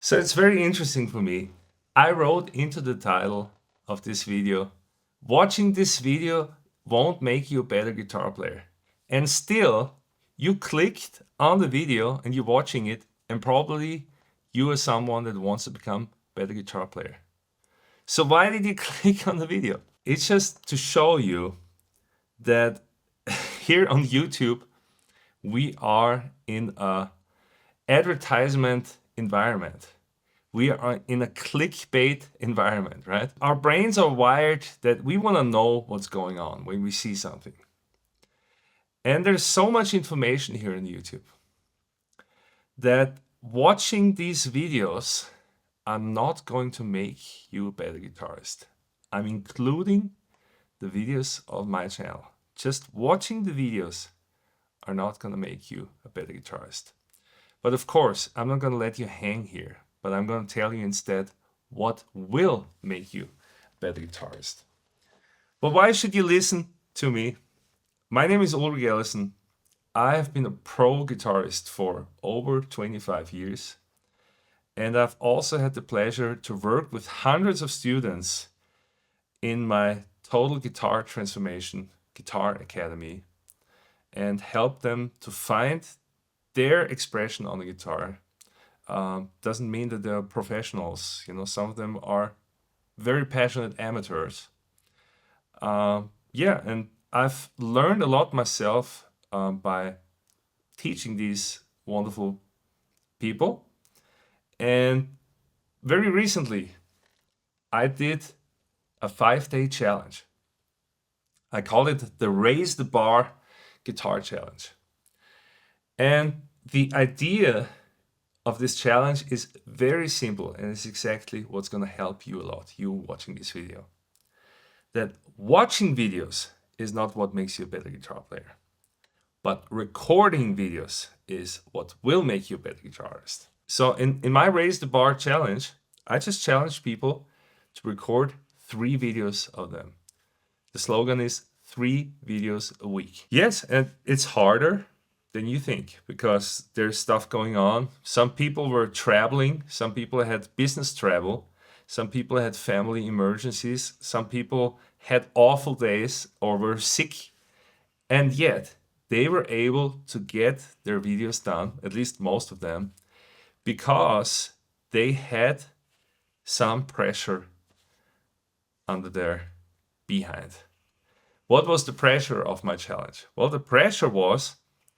So it's very interesting for me. I wrote into the title of this video, watching this video won't make you a better guitar player. And still, you clicked on the video and you're watching it, and probably you are someone that wants to become a better guitar player. So why did you click on the video? It's just to show you that here on YouTube, we are in a advertisement environment. We are in a clickbait environment, right? Our brains are wired that we want to know what's going on when we see something. And there's so much information here on YouTube that watching these videos are not going to make you a better guitarist. I'm including the videos of my channel. Just watching the videos are not going to make you a better guitarist. But of course, I'm not going to let you hang here, but I'm going to tell you instead what will make you a better guitarist. But why should you listen to me? My name is Ulrich Ellison. I have been a pro guitarist for over 25 years. And I've also had the pleasure to work with hundreds of students in my Total Guitar Transformation Guitar Academy and help them to find their expression on the guitar. Doesn't mean that they're professionals. You know, some of them are very passionate amateurs. And I've learned a lot myself by teaching these wonderful people. And very recently, I did a 5-day challenge. I call it the Raise the Bar Guitar Challenge. And the idea of this challenge is very simple, and it's exactly what's going to help you a lot, you watching this video. That watching videos is not what makes you a better guitar player, but recording videos is what will make you a better guitarist. So in my Raise the Bar challenge, I just challenge people to record 3 videos of them. The slogan is 3 videos a week. Yes, and it's harder than you think because there's stuff going on. Some people were traveling, some people had business travel, some people had family emergencies, some people had awful days or were sick, and yet they were able to get their videos done, at least most of them, because they had some pressure under their behind. What was the pressure of my challenge? Well, the pressure was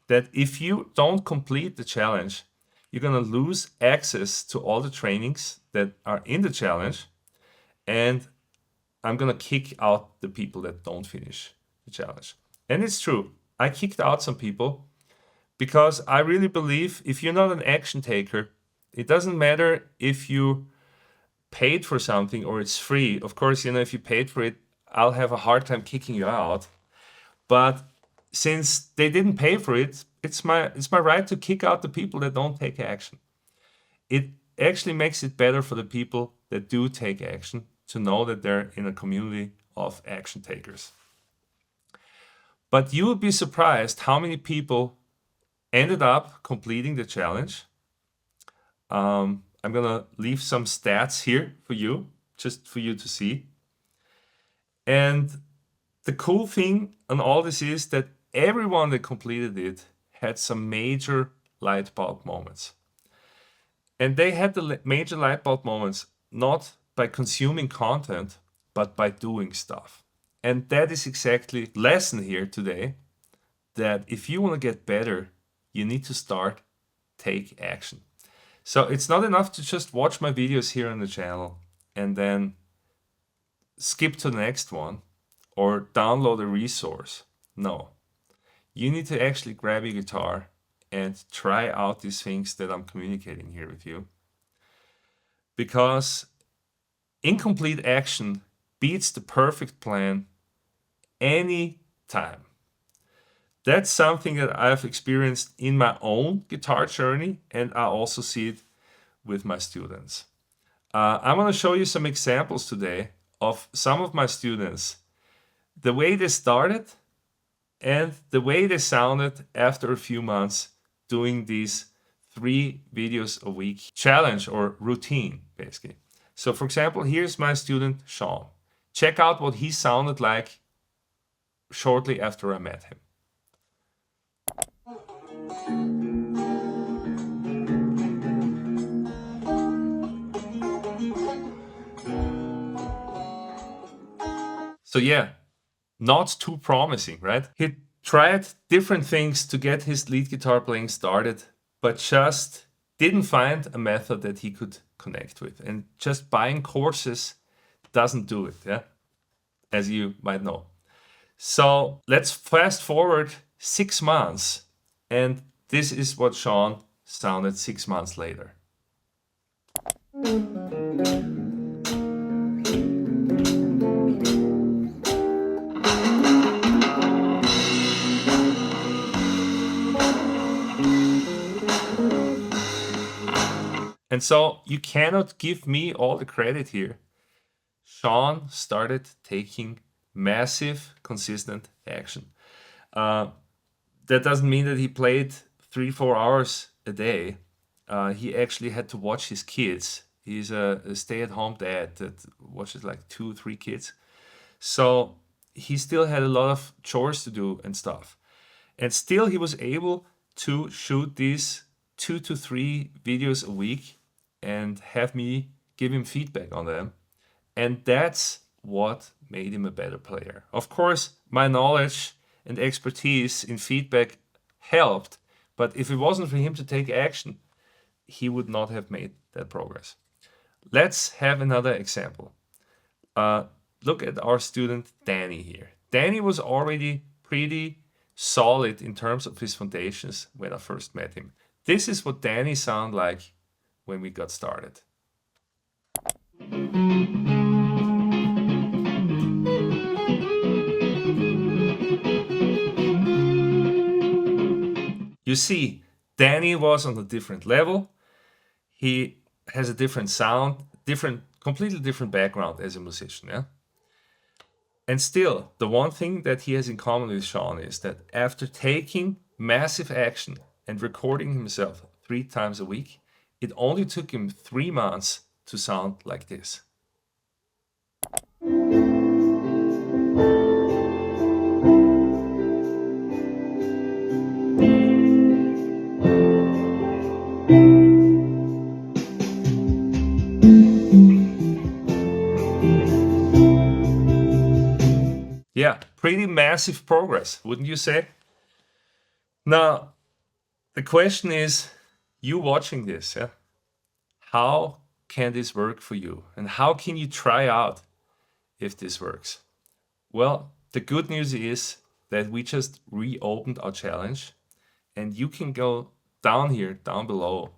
that if you don't complete the challenge, you're going to lose access to all the trainings that are in the challenge, and I'm going to kick out the people that don't finish the challenge. And it's true. I kicked out some people because I really believe if you're not an action taker, it doesn't matter if you paid for something or it's free. Of course, if you paid for it, I'll have a hard time kicking you out. But since they didn't pay for it, it's my right to kick out the people that don't take action. It actually makes it better for the people that do take action to know that they're in a community of action takers. But you would be surprised how many people ended up completing the challenge. I'm gonna leave some stats here for you, just for you to see. And the cool thing on all this is that everyone that completed it had some major light bulb moments. And they had the major light bulb moments not by consuming content, but by doing stuff. And that is exactly the lesson here today, that if you want to get better, you need to take action. So it's not enough to just watch my videos here on the channel and then skip to the next one or download a resource. No, you need to actually grab your guitar and try out these things that I'm communicating here with you. Because incomplete action beats the perfect plan any time. That's something that I've experienced in my own guitar journey, and I also see it with my students. I want to show you some examples today of some of my students, the way they started and the way they sounded after a few months doing these 3 videos a week challenge or routine, basically. So for example, here's my student Shawn. Check out what he sounded like shortly after I met him. So yeah, not too promising, right? He tried different things to get his lead guitar playing started, but just didn't find a method that he could connect with. And just buying courses doesn't do it, yeah? As you might know. So let's fast forward 6 months, and this is what Shawn sounded 6 months later. And so you cannot give me all the credit here. Shawn started taking massive, consistent action. That doesn't mean that he played 3-4 hours a day. He actually had to watch his kids. He's a stay-at-home dad that watches like 2-3 kids. So he still had a lot of chores to do and stuff. And still he was able to shoot these 2 to 3 videos a week and have me give him feedback on them. And that's what made him a better player. Of course, my knowledge and expertise in feedback helped, but if it wasn't for him to take action, he would not have made that progress. Let's have another example. Look at our student Dany here. Dany was already pretty solid in terms of his foundations when I first met him. This is what Dany sounded like when we got started. You see, Dany was on a different level. He has a different sound, completely different background as a musician, yeah? And still, the one thing that he has in common with Shawn is that after taking massive action and recording himself 3 times a week, it only took him 3 months to sound like this. Yeah, pretty massive progress, wouldn't you say? Now, the question is, you watching this, yeah? How can this work for you? And how can you try out if this works? Well, the good news is that we just reopened our challenge, and you can go down here, down below,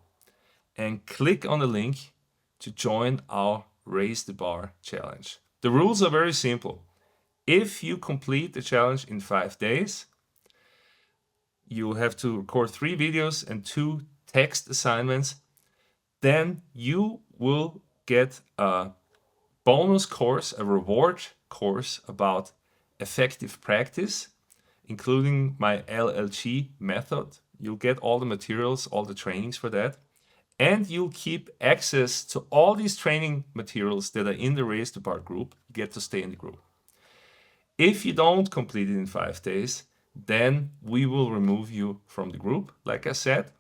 and click on the link to join our Raise the Bar challenge. The rules are very simple. If you complete the challenge in 5 days, you have to record 3 videos and 2 text assignments. Then you will get a bonus course, a reward course about effective practice, including my LLG method. You'll get all the materials, all the trainings for that. And you'll keep access to all these training materials that are in the Raise the Bar group. You get to stay in the group. If you don't complete it in 5 days, then we will remove you from the group, like I said.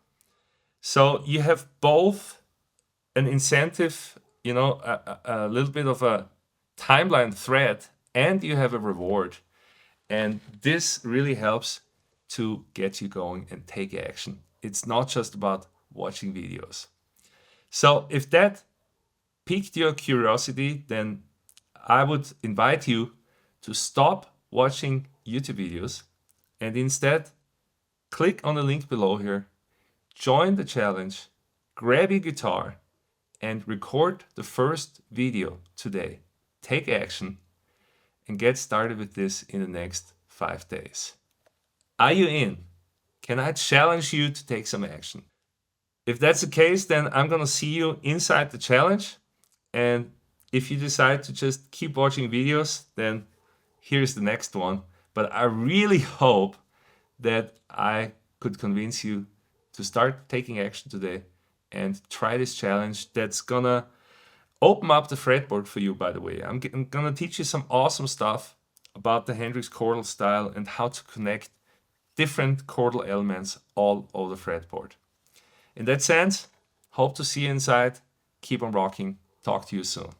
So you have both an incentive, a little bit of a timeline thread, and you have a reward. And this really helps to get you going and take action. It's not just about watching videos. So if that piqued your curiosity, then I would invite you to stop watching YouTube videos and instead click on the link below here, join the challenge, grab your guitar, and record the first video today. Take action and get started with this in the next 5 days. Are you in? Can I challenge you to take some action? If that's the case, then I'm gonna see you inside the challenge. And if you decide to just keep watching videos, then here's the next one. But I really hope that I could convince you to start taking action today and try this challenge that's gonna open up the fretboard for you, by the way. I'm gonna teach you some awesome stuff about the Hendrix chordal style and how to connect different chordal elements all over the fretboard. In that sense, hope to see you inside. Keep on rocking. Talk to you soon.